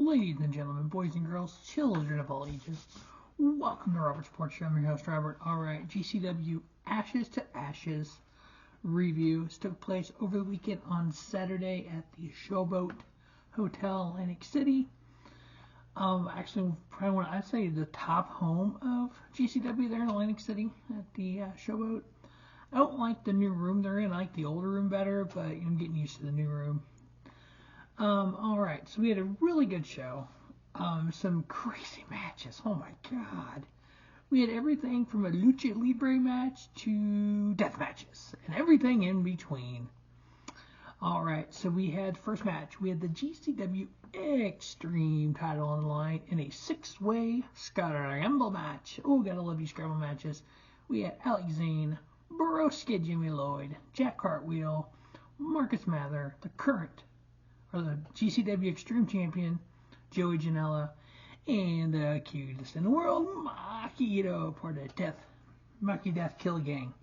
Ladies and gentlemen, boys and girls, children of all ages, welcome to Robert's Sports Show. I'm your host, Robert. Alright, GCW Ashes to Ashes reviews took place over the weekend on Saturday at the Showboat Hotel, Atlantic City. Actually, probably I'd say the top home of GCW there in Atlantic City at the Showboat. I don't like the new room they're in. I like the older room better, but I'm getting used to the new room. Alright, so we had a really good show. Some crazy matches. Oh my god. We had everything from a lucha libre match to death matches and everything in between. Alright, so we had first match. We had the GCW Extreme title on the line in a six-way Scramble match. Oh, gotta love these Scramble matches. We had Alec, Zayne, Broski, Jimmy Lloyd, Jack Cartwheel, Marcus Mather, the current or the GCW Extreme Champion, Joey Janela, and the cutest in the world, Maki, part of the Maki Death Kill Gang.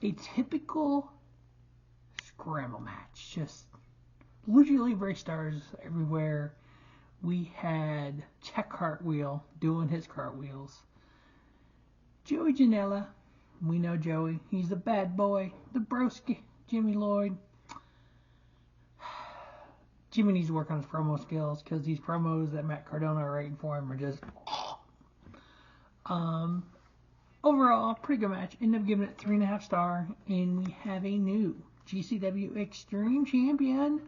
A typical Scramble match, just lucha libre stars everywhere. We had Jack Cartwheel doing his cartwheels. Joey Janela, we know Joey, he's the bad boy. The Broski, Jimmy Lloyd. Jimmy needs to work on his promo skills because these promos that Matt Cardona are writing for him are just overall, pretty good match. Ended up giving it 3.5 stars, and we have a new GCW Extreme Champion,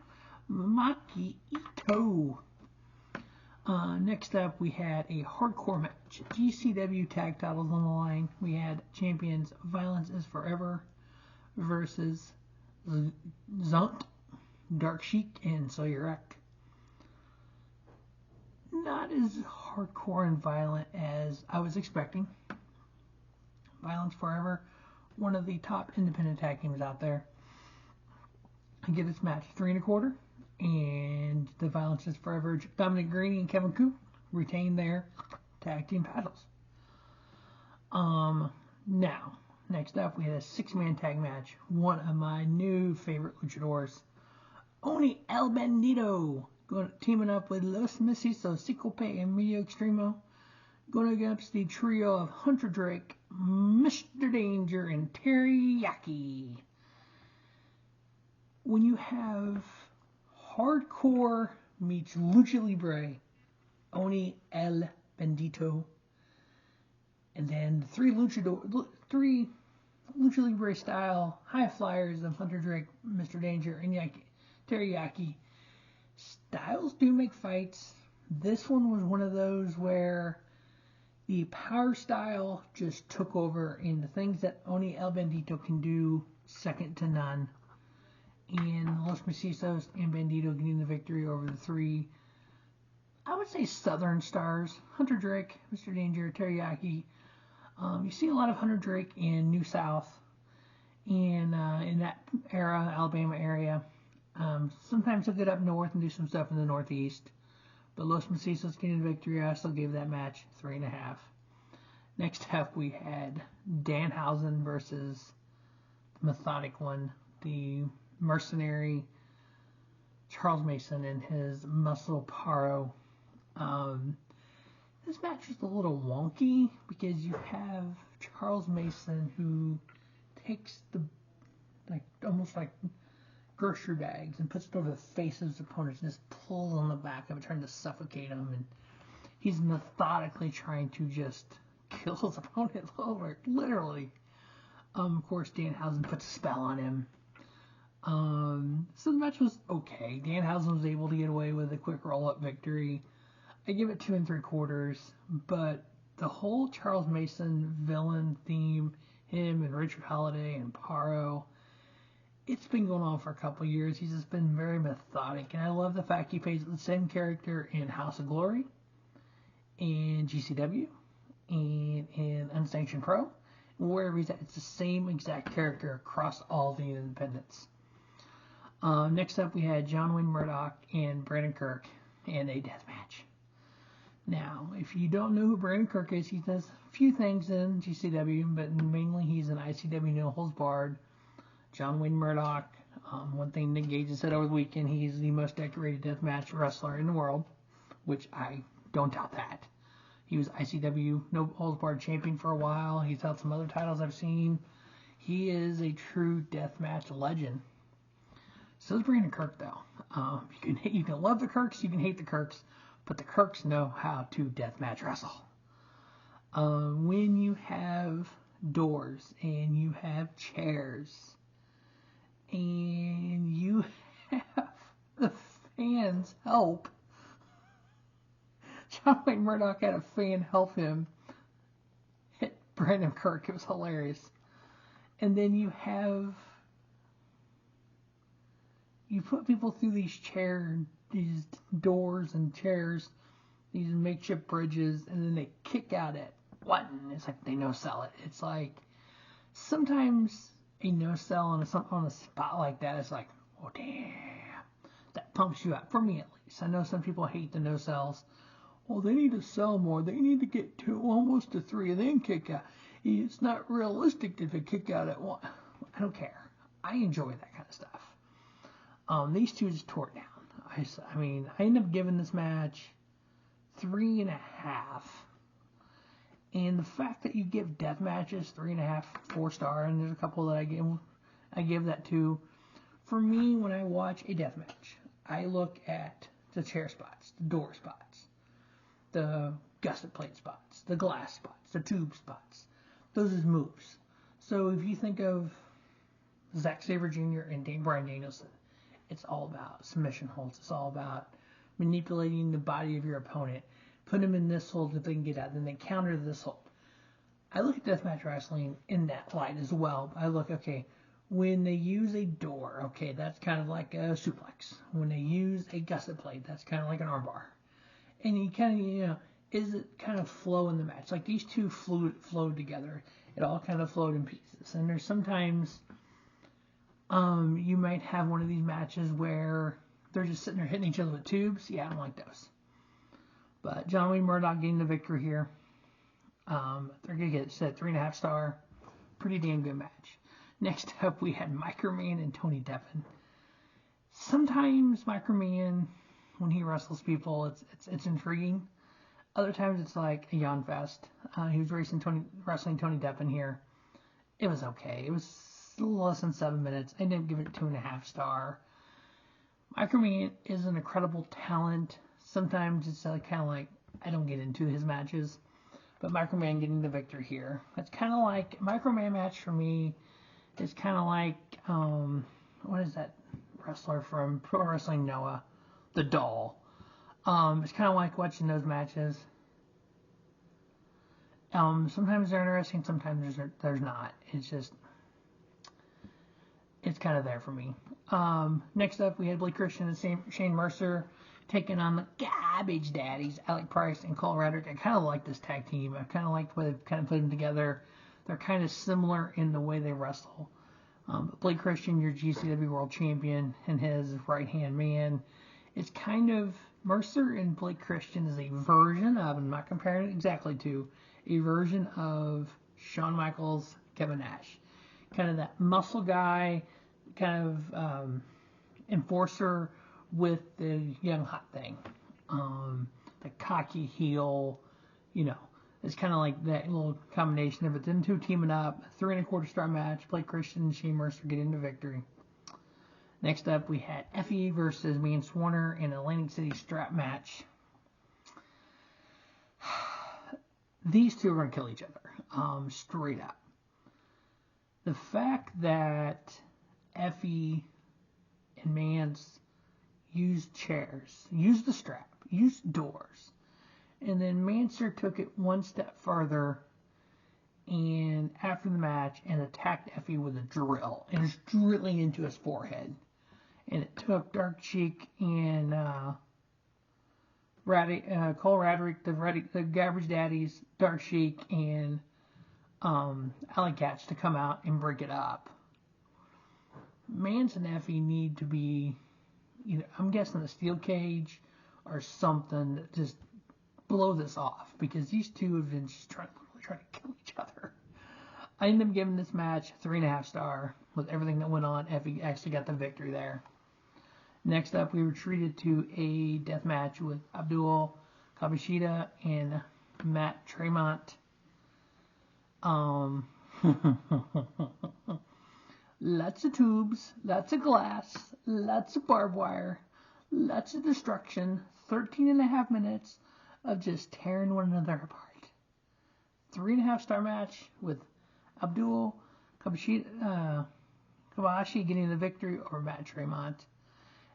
Maki Itoh. Next up, we had a hardcore match. GCW tag titles on the line. We had champions Violence is Forever versus Xunt, Dark Sheik, and Sawyer. Not as hardcore and violent as I was expecting. Violence Forever, one of the top independent tag teams out there. I give this match 3.25, and the Violence is Forever, Dominic, Garrini, and Kevin Koo retain their tag team titles. Now, next up, we had a 6-man tag match. One of my new favorite luchadors, Oni El Bendito, teaming up with Los Macizos, Ciclope, and Miedo Extremo, going against the trio of Hunter Drake, Mr. Danger, and Yaki. When you have hardcore meets lucha libre, Oni El Bendito, and then the three lucha libre style high flyers of Hunter Drake, Mr. Danger, and Yaki. Styles do make fights. This one was one of those where the power style just took over, and the things that Oni El Bendito can do, second to none. And Los Macizos and Bendito getting the victory over the three, I would say, Southern stars. Hunter Drake, Mr. Danger, Yaki. You see a lot of Hunter Drake in New South and in that era, Alabama area. Sometimes he'll get up north and do some stuff in the Northeast. But Los Macizos getting the victory. I still gave that match 3.5. Next up, we had Danhausen versus the methodic one, the mercenary Charles Mason and his muscle Parrow. This match is a little wonky because you have Charles Mason who takes the almost like grocery bags and puts it over the face of his opponents and just pulls on the back of it, trying to suffocate him, and he's methodically trying to just kill his opponent over, literally. Of course, Danhausen puts a spell on him. So the match was okay. Danhausen was able to get away with a quick roll-up victory. I give it 2 3/4, but the whole Charles Mason villain theme, him and Richard Holiday and Parrow, it's been going on for a couple years. He's just been very methodic, and I love the fact he plays the same character in House of Glory, in GCW, and in Unsanctioned Pro. Wherever he's at, it's the same exact character across all the independents. Next up, we had John Wayne Murdoch and Brandon Kirk in a death match. Now, if you don't know who Brandon Kirk is, he does a few things in GCW, but mainly he's an ICW No Holds Barred. John Wayne Murdoch, One thing Nick Gage has said over the weekend, he's the most decorated deathmatch wrestler in the world, which I don't doubt that. He was ICW No Holds Barred champion for a while. He's held some other titles I've seen. He is a true deathmatch legend. So is Brandon Kirk, though. You can love the Kirks, you can hate the Kirks, but the Kirks know how to deathmatch wrestle. When you have doors and you have chairs and you have the fans help. John Wayne Murdoch had a fan help him hit Brandon Kirk. It was hilarious. And then you put people through these doors and chairs, these makeshift bridges, and then they kick out at one. It's like they no-sell it. It's like sometimes a no-sell on a spot like that is like, oh damn, that pumps you up. For me at least. I know some people hate the no-sells. Well, they need to sell more. They need to get almost to 3 and then kick out. It's not realistic if they kick out at 1. I don't care. I enjoy that kind of stuff. These two just tore it down. I ended up giving this match 3.5. And the fact that you give death matches 3.5, 4-star, and there's a couple that I give that to. For me, when I watch a death match, I look at the chair spots, the door spots, the gusset plate spots, the glass spots, the tube spots. Those is moves. So if you think of Zack Sabre Jr. and Bryan Danielson, it's all about submission holds. It's all about manipulating the body of your opponent. Put them in this hold if they can get out. Then they counter this hold. I look at deathmatch wrestling in that light as well. I look, okay, when they use a door, okay, that's kind of like a suplex. When they use a gusset plate, that's kind of like an armbar. And you kind of, is it kind of flow in the match? Like these two flowed together. It all kind of flowed in pieces. And there's sometimes you might have one of these matches where they're just sitting there hitting each other with tubes. Yeah, I don't like those. But John Wayne Murdoch getting the victory here. They're going to get set 3.5 star. Pretty damn good match. Next up, we had Microman and Tony Deppen. Sometimes Microman, when he wrestles people, it's intriguing. Other times it's like a yawn fest. He was wrestling Tony Deppen here. It was okay. It was a little less than 7 minutes. I didn't give it 2.5 star. Microman is an incredible talent. Sometimes it's kind of like I don't get into his matches, but Microman getting the victory here. It's kind of like Microman match for me. Is kind of like what is that wrestler from Pro Wrestling Noah, the Doll. It's kind of like watching those matches. Sometimes they're interesting, sometimes there's not. It's kind of there for me. Next up, we had Blake Christian and Shane Mercer taking on the Gahbage Daddies, Alec Price and Cole Radrick. I kind of like this tag team. I kind of like the way they've kind of put them together. They're kind of similar in the way they wrestle. Blake Christian, your GCW World Champion, and his right-hand man. It's kind of, Mercer and Blake Christian is a version of, I'm not comparing it exactly to, a version of Shawn Michaels, Kevin Nash. Kind of that muscle guy, kind of enforcer with the young hot thing. The cocky heel, it's kind of like that little combination of it. Them two teaming up, 3.25 star match. Blake Christian and Shane Mercer getting the victory. Next up, we had Effy versus Mance Warner in an Atlantic City strap match. These two are going to kill each other, straight up. The fact that Effy and Mance used chairs, used the strap, used doors, and then Mancer took it one step further and after the match and attacked Effy with a drill and was drilling into his forehead. And it took Dark Sheik and Cole Radrick, the Garbage Daddies, Dark Sheik, and Alec to come out and break it up. Mance and Effy need to be either, I'm guessing, a steel cage or something that just blow this off, because these two have been just trying to kill each other. I ended up giving this match 3.5 star. with everything that went on, Effy actually got the victory there. Next up, we were treated to a death match with Abdul Kabashida and Matt Tremont. Lots of tubes, lots of glass, lots of barbed wire, lots of destruction, 13.5 minutes of just tearing one another apart. 3.5-star match with Abdul Kabashida, Kabashi getting the victory over Matt Tremont.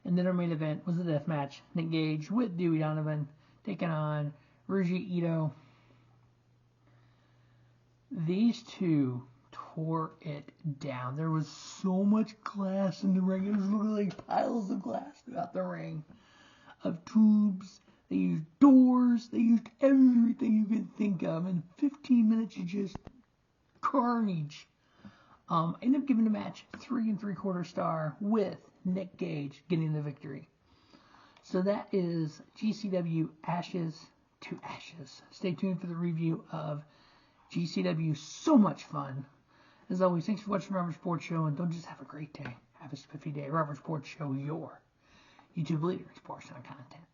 And then our main event was a death match. Nick Gage with Dewey Donovan taking on Ryuji Itoh. These two tore it down. There was so much glass in the ring. It was literally like piles of glass throughout the ring. Of tubes. They used doors. They used everything you could think of. In 15 minutes, you just carnage. Ended up giving the match 3 3/4 star with Nick Gage getting the victory. So that is GCW Ashes to Ashes. Stay tuned for the review of GCW. So much fun. As always, thanks for watching Robert Sports Show, and don't just have a great day. Have a spiffy day. Robert Sports Show, your YouTube leader in sports content.